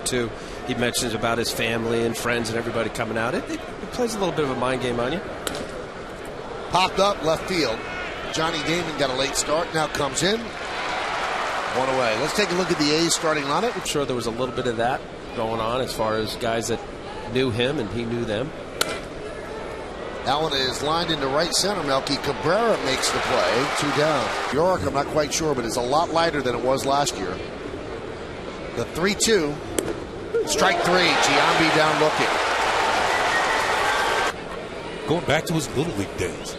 too. He mentions about his family and friends and everybody coming out. It plays a little bit of a mind game on you. Popped up left field. Johnny Damon got a late start. Now comes in. One away. Let's take a look at the A's starting lineup. I'm sure there was a little bit of that going on as far as guys that knew him and he knew them. That one is lined into right center. Melky Cabrera makes the play. 2 down. York, I'm not quite sure, but it's a lot lighter than it was last year. The 3-2. Strike 3. Giambi down looking. Going back to his Little League days.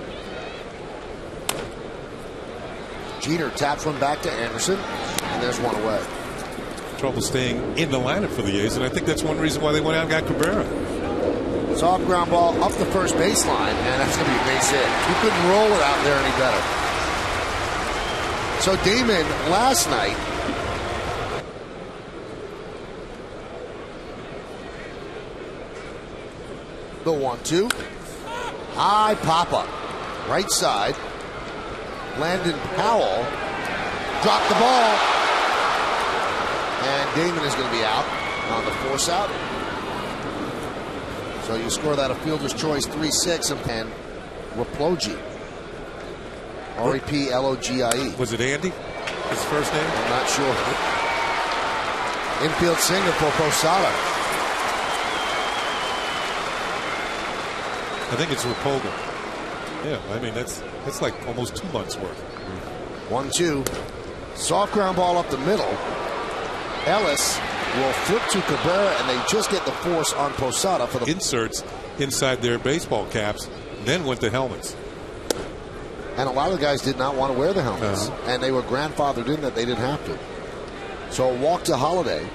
Jeter taps one back to Anderson, and there's one away. Trouble staying in the lineup for the A's, and I think that's one reason why they went out and got Cabrera. Soft ground ball up the first baseline, and that's going to be a base hit. He couldn't roll it out there any better. So Damon last night the 1-2. High pop-up. Right side. Landon Powell dropped the ball. And Damon is going to be out on the force out. So you score that a fielder's choice 3-6 and Replogie. R-E-P-L-O-G-I-E. Was it Andy? His first name? I'm not sure. Infield single for Posada. I think it's Rapoga. Yeah, I mean, that's like almost 2 months worth. 1-2. Soft ground ball up the middle. Ellis will flip to Cabrera, and they just get the force on Posada for the inserts inside their baseball caps, then went to helmets. And a lot of the guys did not want to wear the helmets, and they were grandfathered in that they didn't have to. So a walk to Holiday.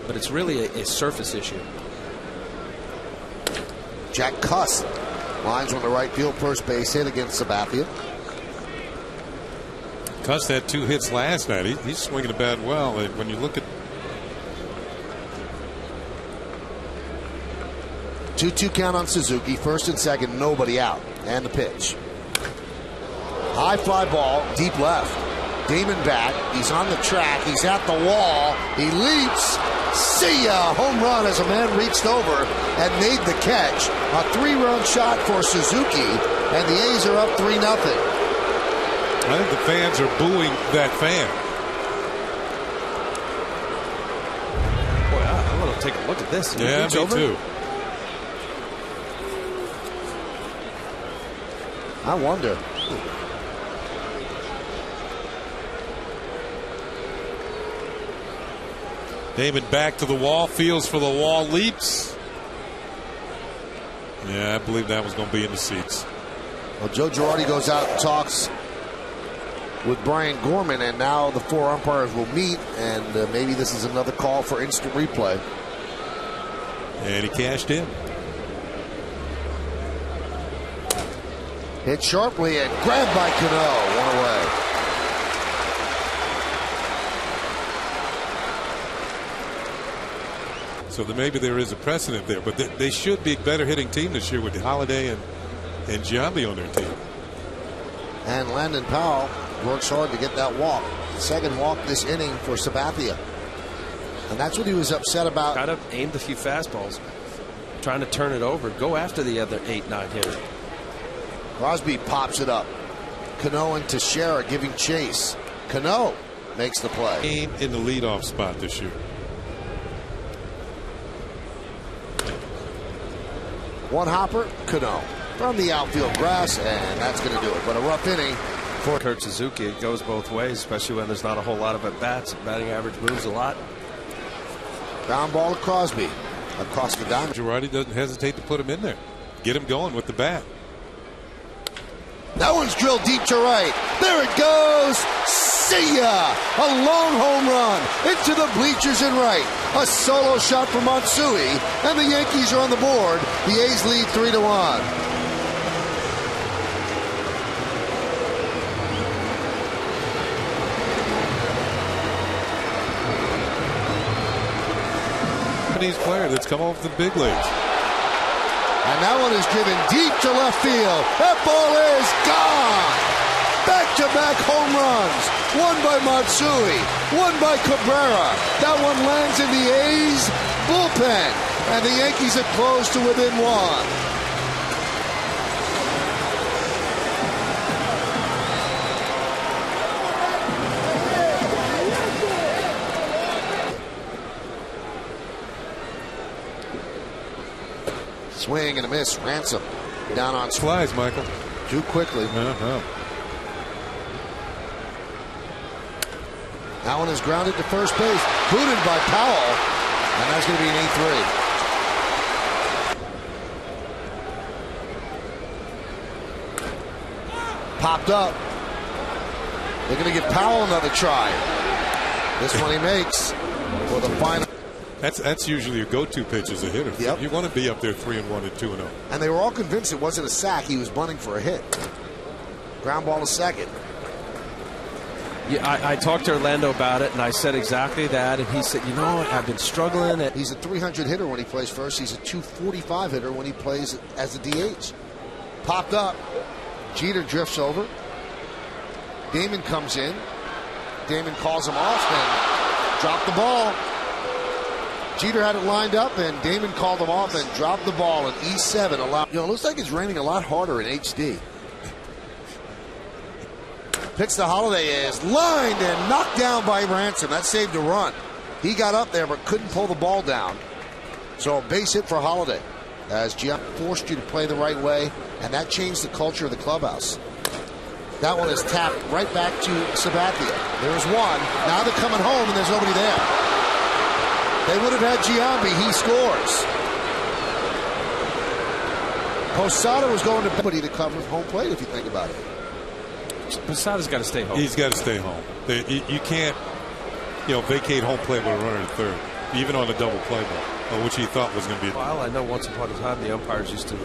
But it's really a surface issue. Jack Cuss lines on the right field first base hit against Sabathia. Cuss had 2 hits last night. He's swinging the bat well. When you look at 2-2 count on Suzuki, first and second, nobody out, and the pitch. High fly ball, deep left. Damon back. He's on the track. He's at the wall. He leaps. See ya! Home run as a man reached over and made the catch. A 3-run shot for Suzuki, and the A's are up 3-0. I think the fans are booing that fan. Boy, I want to take a look at this. Yeah, me too. I wonder. Damon back to the wall, feels for the wall, leaps. Yeah, I believe that was going to be in the seats. Well, Joe Girardi goes out and talks with Brian Gorman, and now the 4 umpires will meet, and maybe this is another call for instant replay. And he cashed in. Hit sharply and grabbed by Cano. One away. So maybe there is a precedent there, but they should be a better hitting team this year with Holiday and Giambi on their team. And Landon Powell works hard to get that walk. The second walk this inning for Sabathia. And that's what he was upset about. Kind of aimed a few fastballs, trying to turn it over, go after the other 8-9 hitter. Crosby pops it up. Cano and Teixeira giving chase. Cano makes the play. Game in the leadoff spot this year. One hopper, Cano from the outfield grass, and that's going to do it. But a rough inning for Kurt Suzuki. It goes both ways, especially when there's not a whole lot of at-bats. Batting average moves a lot. Ground ball to Crosby across the diamond. Girardi doesn't hesitate to put him in there. Get him going with the bat. That one's drilled deep to right. There it goes. See ya! A long home run into the bleachers and right. A solo shot from Matsui, and the Yankees are on the board. The A's lead 3-1. Japanese player that's come off the big leagues. And that one is driven deep to left field. That ball is gone. Back-to-back home runs one by Matsui, one by Cabrera. That one lands in the A's bullpen, and the Yankees have closed to within one. Swing and a miss. Ransom down on Flies, Michael. Too quickly. That one is grounded to first base. Booted by Powell. And that's going to be an E3. Popped up. They're going to give Powell another try. This one he makes for the final. That's usually a go-to pitch as a hitter. Yep. You want to be up there 3-1 and 2-0. And they were all convinced it wasn't a sack. He was bunting for a hit. Ground ball to second. Yeah, I talked to Orlando about it, and I said exactly that. And he said, you know, I've been struggling. He's a 300 hitter when he plays first. He's a 245 hitter when he plays as a DH. Popped up. Jeter drifts over. Damon comes in. Damon calls him off and dropped the ball. Jeter had it lined up, and Damon called him off and dropped the ball. And E7 allowed. You know, it looks like it's raining a lot harder in HD. Pitch to Holiday is lined and knocked down by Ransom. That saved a run. He got up there but couldn't pull the ball down. So a base hit for Holiday as Gian forced you to play the right way, and that changed the culture of the clubhouse. That one is tapped right back to Sabathia. There's one. Now they're coming home, and there's nobody there. They would have had Giambi. He scores. Posada was going to somebody to cover home plate, if you think about it. Posada's got to stay home. He's got to stay home. You can't, vacate home plate with a runner at third, even on a double play ball, which he thought was going to be. Well, I know once upon a time the umpires used to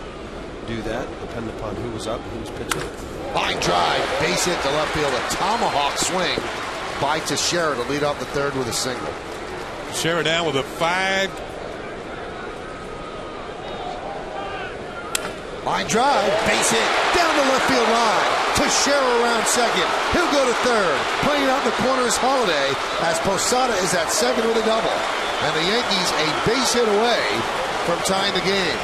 do that, depending upon who was up and who was pitching. Line drive, base hit to left field, a tomahawk swing by Teixeira to lead off the third with a single. Teixeira down with a 5. Line drive, base hit, down the left field line. Teixeira around second. He'll go to third. Playing out in the corner is Holiday as Posada is at second with a double. And the Yankees a base hit away from tying the game.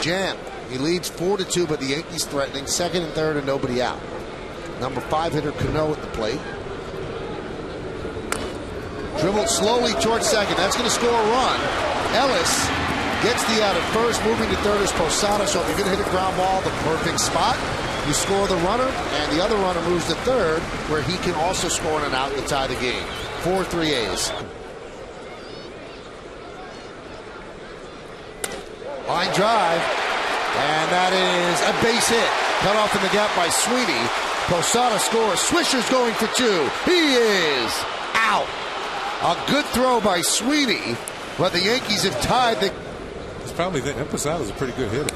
Jam. He leads 4-2, but the Yankees threatening second and third and nobody out. Number 5 hitter Cano at the plate. Dribbled slowly towards second. That's going to score a run. Ellis gets the out at first. Moving to third is Posada. So if you're going to hit a ground ball, the perfect spot, you score the runner, and the other runner moves to third, where he can also score an out to tie the game. 4-3 A's. Line drive. And that is a base hit. Cut off in the gap by Sweeney. Posada scores. Swisher's going for 2. He is out. A good throw by Sweeney, but the Yankees have tied the. It's probably that Posada's a pretty good hitter.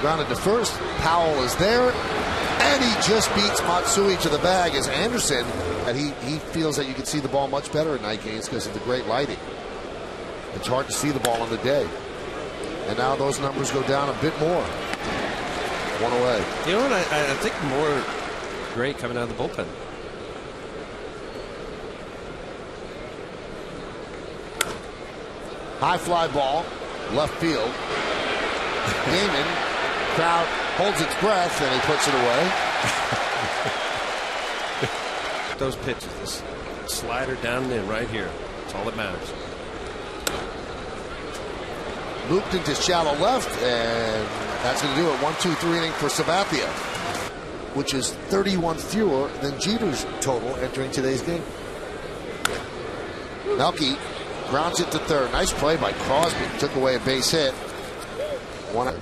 Grounded to first. Powell is there, and he just beats Matsui to the bag as Anderson. And he feels that you can see the ball much better at night games because of the great lighting. It's hard to see the ball in the day. And now those numbers go down a bit more. One away. You know what? I think more great coming out of the bullpen. High fly ball, left field. Damon, crowd holds its breath and he puts it away. Those pitches, this slider down and in right here. That's all that matters. Looped into shallow left, and that's going to do it. 1-2-3 inning for Sabathia, which is 31 fewer than Jeter's total entering today's game. Melky grounds it to third. Nice play by Crosby. Took away a base hit.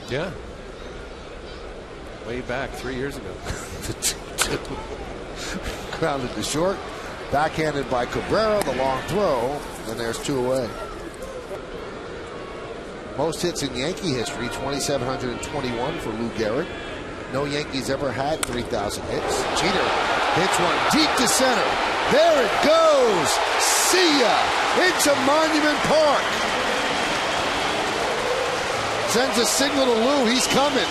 Yeah. Way back 3 years ago. Grounded to short. Backhanded by Cabrera. The long throw. And there's 2 away. Most hits in Yankee history, 2,721 for Lou Gehrig. No Yankees ever had 3,000 hits. Jeter hits one deep to center. There it goes. See ya. Into Monument Park. Sends a signal to Lou. He's coming.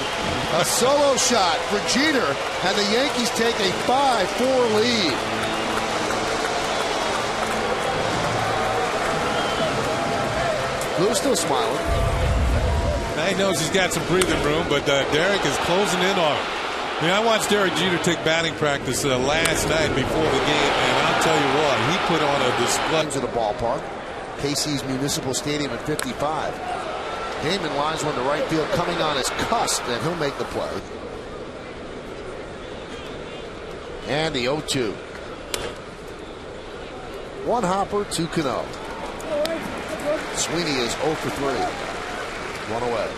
A solo shot for Jeter, and the Yankees take a 5-4 lead. Lou's still smiling. He knows he's got some breathing room, but Derek is closing in on him. I mean, I watched Derek Jeter take batting practice last night before the game, and I'll tell you what, he put on a display. To the ballpark, KC's Municipal Stadium at 55. Damon lines one to right field, coming on his cusp, and he'll make the play. And the 0-2. One hopper, two Cano. Sweeney is 0 for 3. One away.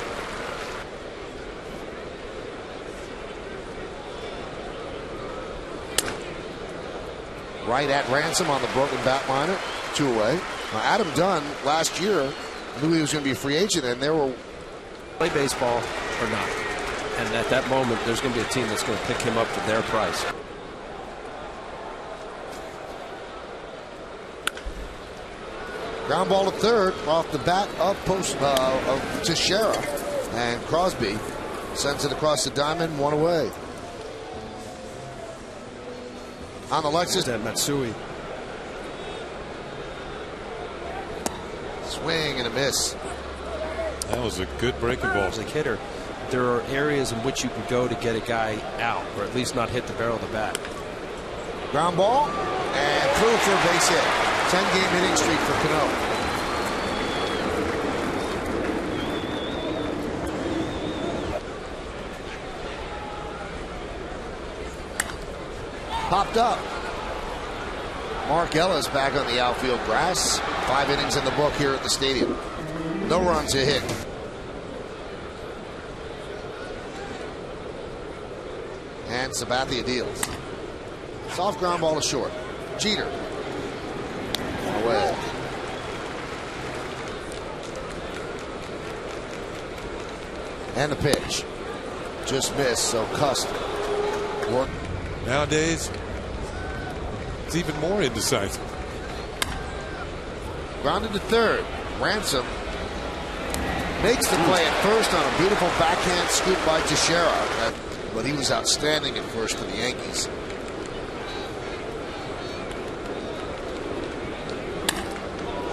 Right at Ransom on the broken bat liner. 2 away. Now, Adam Dunn last year knew he was going to be a free agent, and there were play baseball or not. And at that moment, there's going to be a team that's going to pick him up for their price. Ground ball to third off the bat of Teixeira, and Crosby sends it across the diamond. 1 away. On the Lexus, that Matsui. Swing and a miss. That was a good breaking ball. As a hitter, there are areas in which you can go to get a guy out, or at least not hit the barrel of the bat. Ground ball and through for a base hit. 10-game hitting streak for Cano. Popped up. Mark Ellis back on the outfield grass. 5 innings in the book here at the stadium. No runs, a hit. And Sabathia deals. Soft ground ball to short. Jeter. Away. And the pitch. Just missed, so Cust. Nowadays, it's even more indecisive. Grounded to third. Ransom makes the play at first on a beautiful backhand scoop by Teixeira. But he was outstanding at first for the Yankees.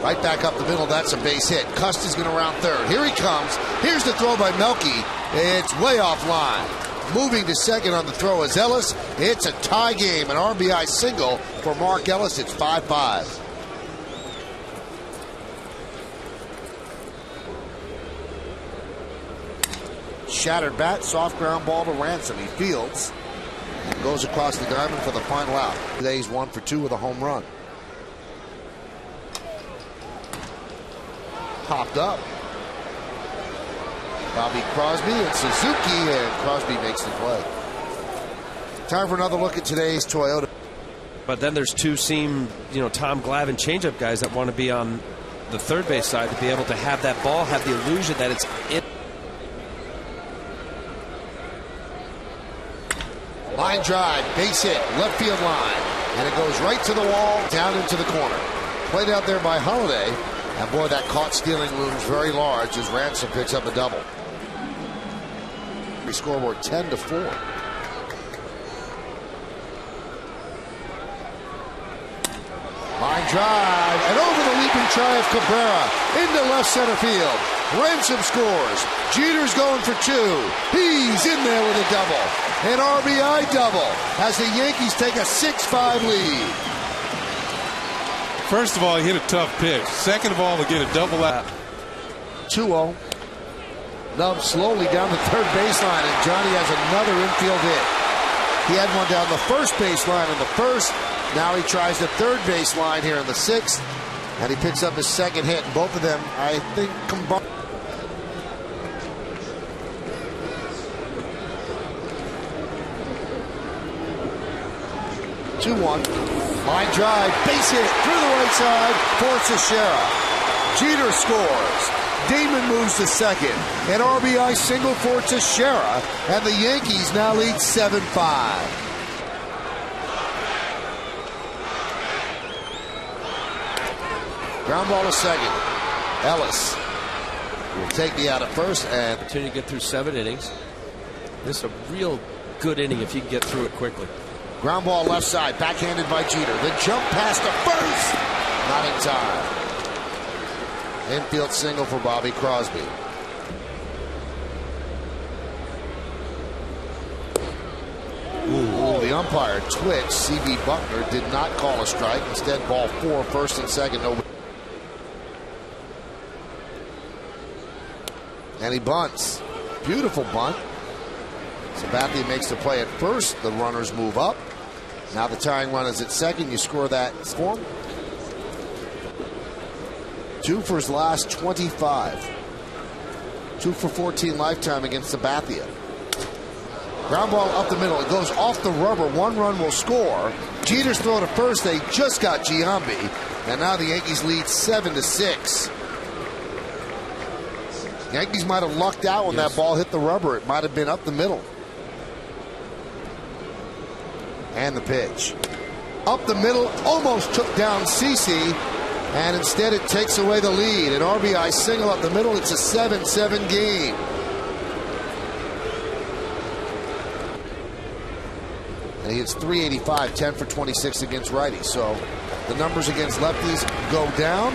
Right back up the middle. That's a base hit. Cust is going to round third. Here he comes. Here's the throw by Melky. It's way off line. Moving to second on the throw is Ellis. It's a tie game. An RBI single for Mark Ellis. It's 5-5. Shattered bat. Soft ground ball to Ransom. He fields and goes across the diamond for the final out. Today he's 1 for 2 with a home run. Popped up. Bobby Crosby and Suzuki, and Crosby makes the play. Time for another look at today's Toyota. But then there's two Tom Glavine changeup guys that want to be on the third base side to be able to have that ball, have the illusion that it's in. Line drive, base hit, left field line, and it goes right to the wall, down into the corner. Played out there by Holiday. And boy, that caught stealing looms very large as Ransom picks up a double. The scoreboard 10-4. Line drive and over the leaping try of Cabrera into left center field. Ransom scores. Jeter's going for 2. He's in there with a double. An RBI double as the Yankees take a 6-5 lead. First of all, he hit a tough pitch. Second of all, to get a double out. 2-0. Nub slowly down the third baseline, and Johnny has another infield hit. He had one down the first baseline in the first. Now he tries the third baseline here in the 6th, and he picks up his second hit. And both of them, I think, combined. Line drive, base hit through the right side for Teixeira. Jeter scores. Damon moves to second. An RBI single for Teixeira, and the Yankees now lead 7-5. Ground ball to second. Ellis will take the out at first and continue to get through 7 innings. This is a real good inning if you can get through it quickly. Ground ball left side, backhanded by Jeter. The jump pass to first. Not in time. Infield single for Bobby Crosby. Ooh, the umpire twitched. C.B. Buckner did not call a strike. Instead, ball 4, first and second. No. And he bunts. Beautiful bunt. Sabathia makes the play at first. The runners move up. Now the tying run is at second. You score that score. 2 for his last 25. 2 for 14 lifetime against Sabathia. Ground ball up the middle. It goes off the rubber. 1 run will score. Jeter's throw to first. They just got Giambi. And now the Yankees lead 7-6. Yankees might have lucked out when that ball hit the rubber. It might have been up the middle. And the pitch. Up the middle. Almost took down CeCe. And instead it takes away the lead. An RBI single up the middle. It's a 7-7 game. And he hits .385, 10 for 26 against righties. So the numbers against lefties go down.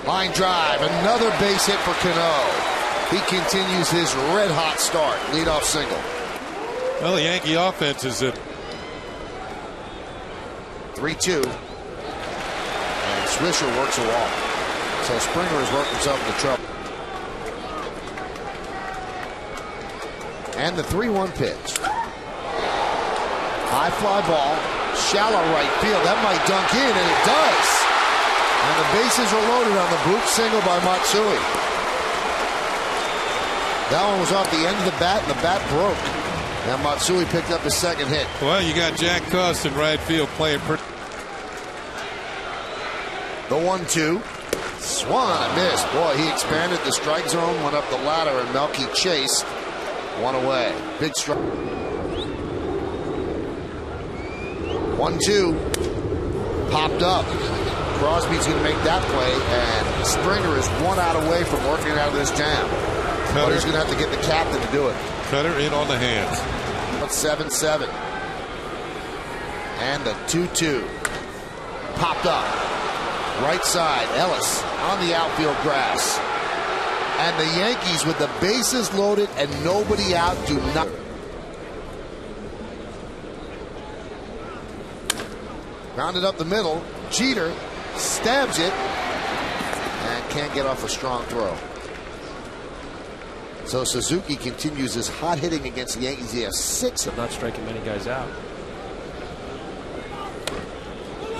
Line drive, another base hit for Cano. He continues his red-hot start. Leadoff single. Well, the Yankee offense is at 3-2. And Swisher works a walk. So Springer has worked himself into trouble. And the 3-1 pitch. High fly ball. Shallow right field. That might dunk in, and it does. And the bases are loaded on the bloop single by Matsui. That one was off the end of the bat, and the bat broke. And Matsui picked up his second hit. Well, you got Jack Cust in right field playing pretty. The 1-2. Swung and a miss. Boy, he expanded the strike zone, went up the ladder, and Melky chased. 1 away. Big strike. 1-2. Popped up. Crosby's going to make that play, and Springer is 1 out away from working out of this jam. But he's going to have to get the captain to do it. Cutter in on the hands. But 7-7. And the 2-2. Popped up. Right side. Ellis on the outfield grass. And the Yankees, with the bases loaded and nobody out, do not. Grounded up the middle. Jeter stabs it and can't get off a strong throw. So Suzuki continues his hot hitting against the Yankees. He has 6. I'm not striking many guys out.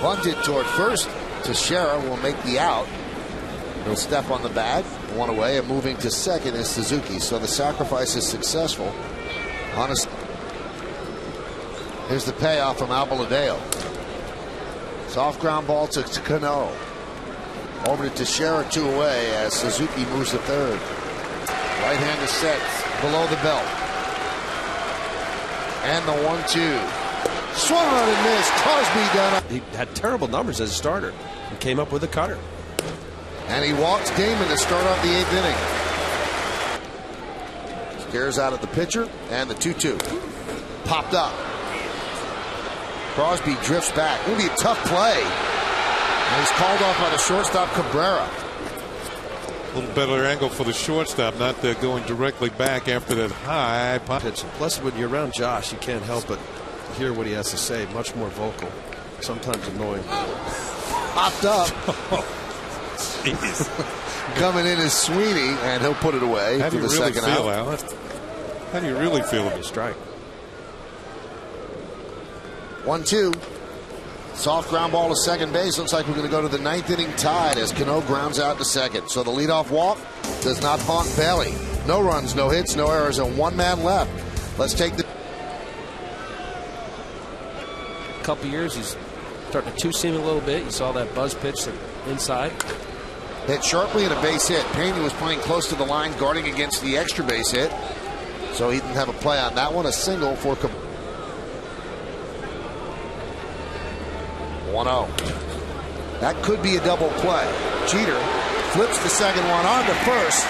Bunted toward first. Teixeira will make the out. He'll step on the bag. 1 away, and moving to second is Suzuki. So the sacrifice is successful. Here's the payoff from Albaladeo. Soft ground ball to Cano. Over to Teixeira, 2 away as Suzuki moves to third. Right hand is set below the belt. And the 1-2. Swung on and missed. Crosby done. He had terrible numbers as a starter. He came up with a cutter. And he walks Damon to start off the 8th inning. Stares out at the pitcher, and the 2-2. Popped up. Crosby drifts back. It'll be a tough play. And he's called off by the shortstop Cabrera. A little better angle for the shortstop, not going directly back after that high pitch. Plus, when you're around Josh, you can't help but hear what he has to say. Much more vocal. Sometimes annoying. Popped up. Coming in is Sweeney, and he'll put it away for the second out. Alan? How do you really feel about the strike? 1-2. Soft ground ball to second base. Looks like we're going to go to the 9th inning tied as Cano grounds out to second. So the leadoff walk does not haunt Bailey. No runs, no hits, no errors, and 1 man left. Let's take the. A couple years, he's starting to two-seam a little bit. You saw that buzz pitch inside. Hit sharply and a base hit. Pena was playing close to the line, guarding against the extra base hit. So he didn't have a play on that one. A single for 1-0. That could be a double play. Jeter flips the second one on to first.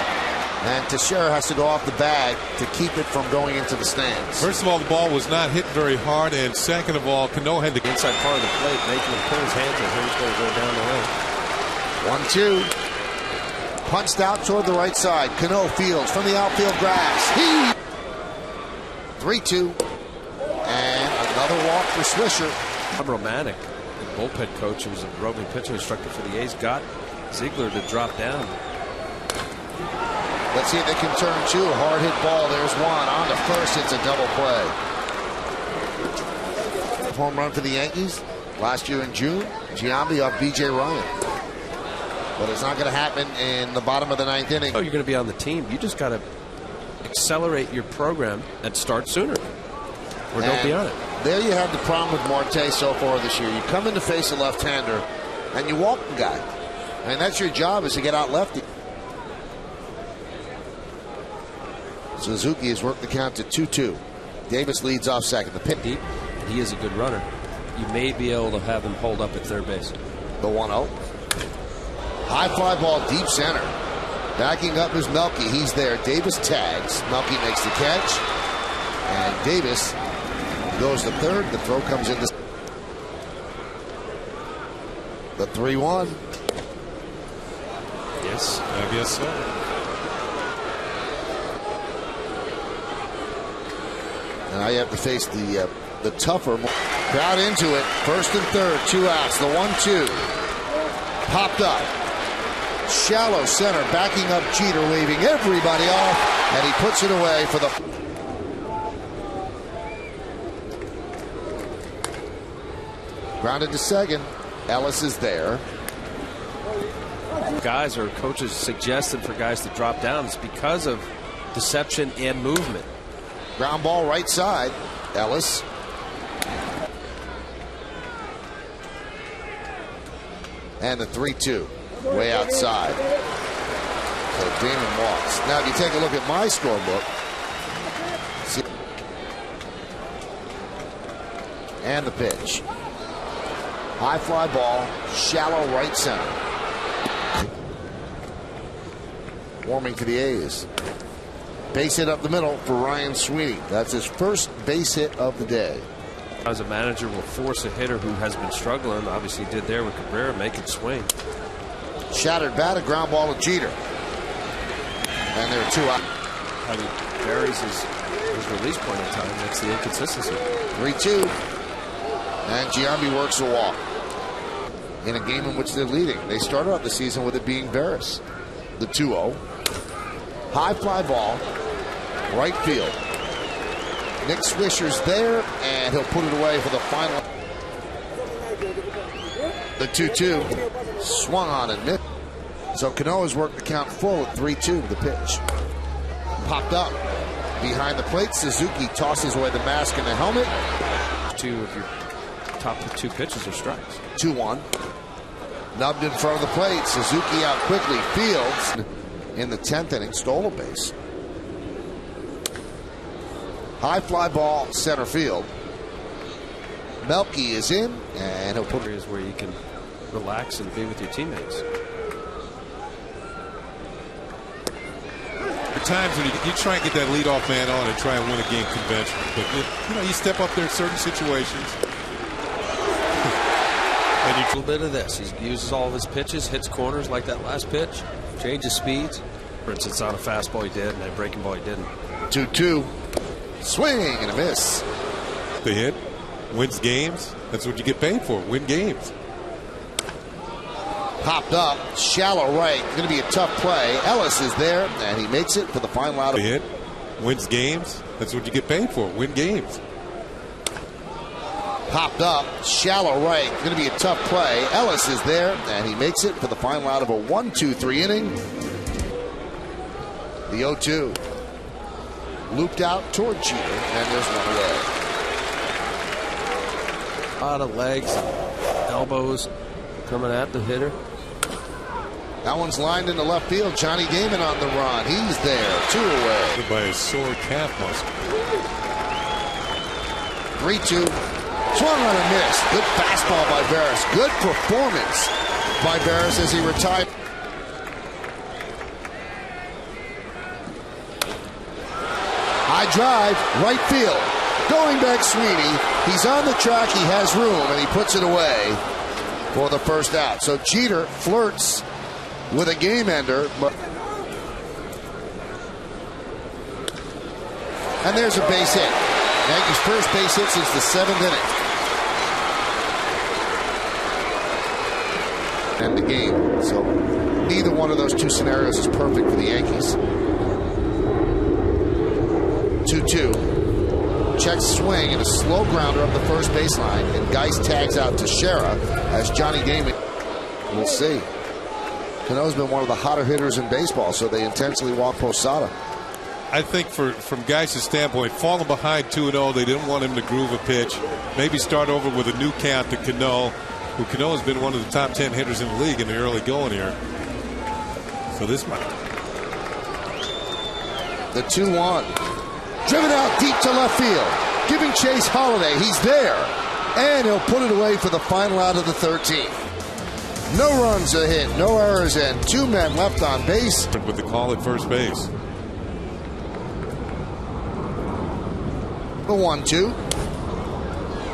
And Teixeira has to go off the bag to keep it from going into the stands. First of all, the ball was not hit very hard, and second of all, Cano had the inside part of the plate, making him pull his hands, and he's going to go down the lane. 1-2. Punched out toward the right side. Cano fields from the outfield grass. 3-2. And another walk for Swisher. I'm romantic. The bullpen coach, who was a roving pitching instructor for the A's, got Ziegler to drop down. Let's see if they can turn two. Hard hit ball. There's one. On to first. It's a double play. Home run for the Yankees last year in June. Giambi off B.J. Ryan. But it's not going to happen in the bottom of the ninth inning. Oh, you're going to be on the team. You just got to accelerate your program and start sooner. Or don't be on it. There you have the problem with Marte so far this year. You come in to face a left-hander and you walk the guy. And that's your job, is to get out lefty. Suzuki has worked the count to 2-2. Davis leads off second. The pit deep. He is a good runner. You may be able to have him hold up at third base. The 1-0. High fly ball deep center. Backing up is Melky. He's there. Davis tags. Melky makes the catch. And Davis goes to third. The throw comes in the 3-1. Yes, I guess so. Now you have to face the tougher. Crowd into it. First and third. 2 outs. The 1-2. Popped up. Shallow center. Backing up Jeter. Waving everybody off. And he puts it away for the... Grounded to second. Ellis is there. Guys or coaches suggested for guys to drop down. It's because of deception and movement. Ground ball right side. Ellis. And the 3-2. Way outside. So Damon walks. Now if you take a look at my scorebook. See. And the pitch. High fly ball. Shallow right center. Warming for the A's. Base hit up the middle for Ryan Sweeney. That's his first base hit of the day. As a manager, will force a hitter who has been struggling, obviously did there with Cabrera, make it swing. Shattered bat, a ground ball to Jeter. And there are 2 out. How he varies his release point in time. That's the inconsistency. 3-2. And Giambi works a walk. In a game in which they're leading. They started out the season with it being Veras. The 2-0. High fly ball. Right field. Nick Swisher's there, and he'll put it away for the final. The 2-2. Swung on and missed. So Cano has worked the count full at 3-2. The pitch. Popped up. Behind the plate, Suzuki tosses away the mask and the helmet. 2 of your top 2 pitches are strikes. 2-1. Nubbed in front of the plate. Suzuki out quickly. Fields in the 10th inning stole a base. High fly ball center field. Melky is in, and he'll put areas where you can relax and be with your teammates. At times when you try and get that leadoff man on and try and win a game conventional, but you step up there in certain situations. And a little bit of this. He uses all of his pitches, hits corners like that last pitch, changes speeds. For instance, on a fastball he did, and a breaking ball he didn't. 2-2. Swing and a miss. The hit wins games. That's what you get paid for. Win games. Popped up. Shallow right. Going to be a tough play. Ellis is there, and he makes it for the final out. The hit wins games. That's what you get paid for. Win games. Popped up. Shallow right. Going to be a tough play. Ellis is there, and he makes it for the final out of a 1-2-3 inning. The 0-2. Looped out toward Jeter, and there's one away. A lot of legs, elbows coming at the hitter. That one's lined into left field. Johnny Damon on the run. He's there. 2 away. By his sore calf muscle. 3-2. Swung on a miss. Good fastball by Veras. Good performance by Veras as he retired. drive, right field. Going back, Sweeney. He's on the track. He has room, and he puts it away for the first out. So Jeter flirts with a game ender, but and there's a base hit. Yankees' first base hit since the 7th inning. End the game. So neither one of those two scenarios is perfect for the Yankees. 2-2. Checks swing and a slow grounder up the first baseline, and Geis tags out Teixeira as Johnny Damon. We'll see. Cano's been one of the hotter hitters in baseball, so they intentionally walk Posada. I think from Geis' standpoint, falling behind 2-0, they didn't want him to groove a pitch. Maybe start over with a new count to Cano, who Cano has been one of the top 10 hitters in the league in the early going here. So this might. The 2-1. Driven out deep to left field. Giving chase Holiday. He's there. And he'll put it away for the final out of the 13th. No runs a hit, no errors, and 2 men left on base. With the call at first base. The 1-2.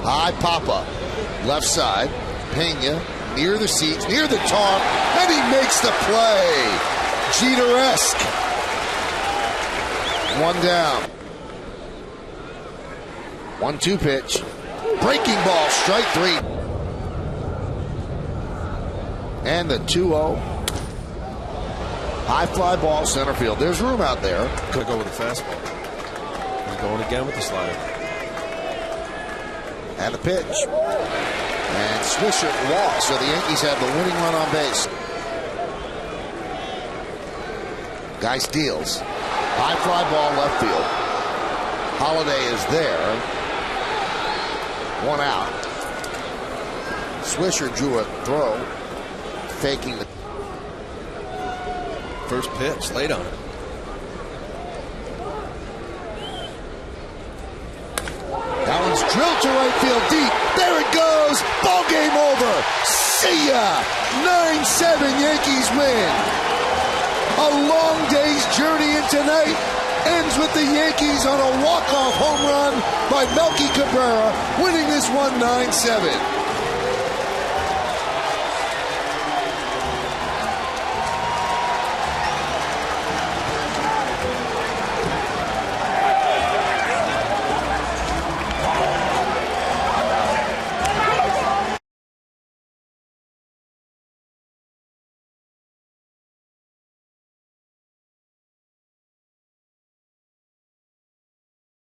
High pop-up. Left side. Pena near the seats, near the tarp, and he makes the play. Jeter-esque. 1 down. 1-2 pitch. Breaking ball, strike 3. And the 2-0. High fly ball, center field. There's room out there. Could go with a fastball. He's going again with the slider. And the pitch. And Swisher walks, so the Yankees have the winning run on base. Geis deals. High fly ball left field. Holiday is there. 1 out. Swisher drew a throw. Faking the first pitch, late on it. That one's drilled to right field deep. There it goes. Ball game over. See ya. 9-7 Yankees win. A long day's journey into tonight ends with the Yankees on a walk-off home run by Melky Cabrera, winning this one 9-7.